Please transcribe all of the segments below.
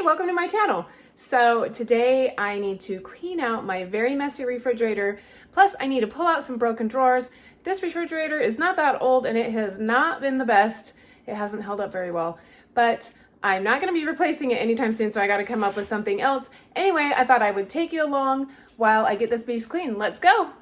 welcome to my channel. So today I need to clean out my very messy refrigerator, plus I need to pull out some broken drawers. This refrigerator is not that old and it has not been the best. It hasn't held up very well, but I'm not going to be replacing it anytime soon, so I got to come up with something else. Anyway, I thought I would take you along while I get this beast clean. Let's go!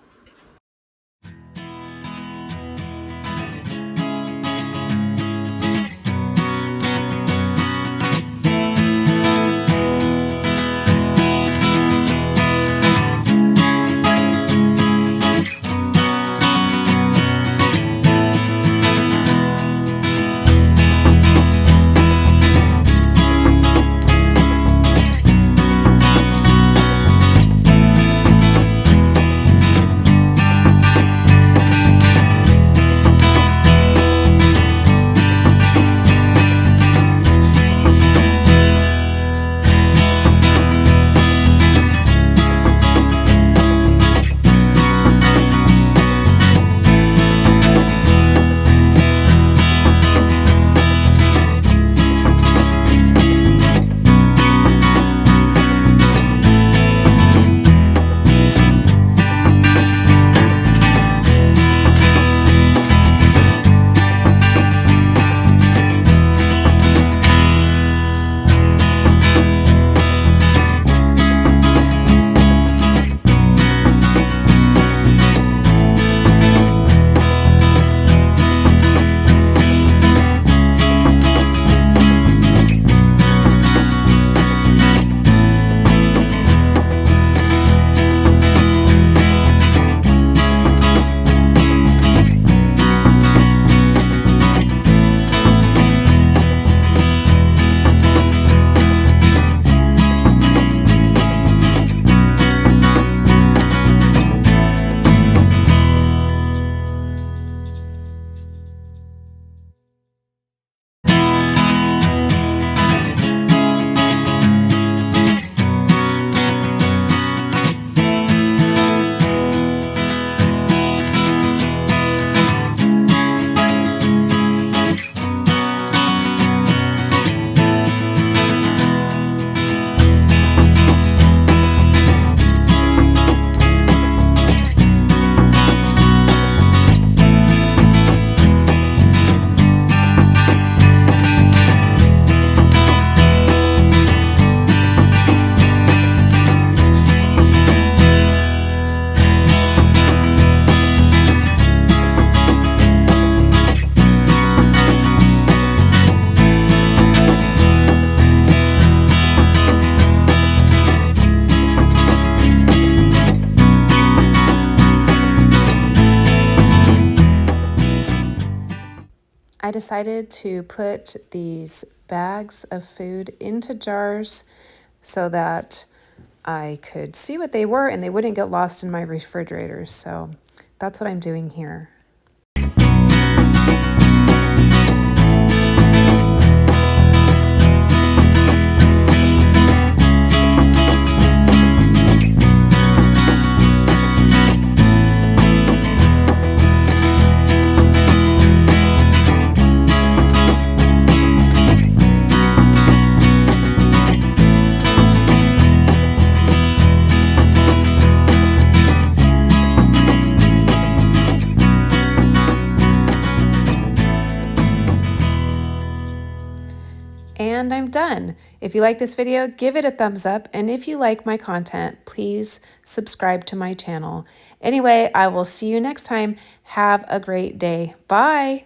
I decided to put these bags of food into jars so that I could see what they were and they wouldn't get lost in my refrigerator. So that's what I'm doing here. And I'm done. If you like this video, give it a thumbs up. And if you like my content, please subscribe to my channel. Anyway, I will see you next time. Have a great day. Bye.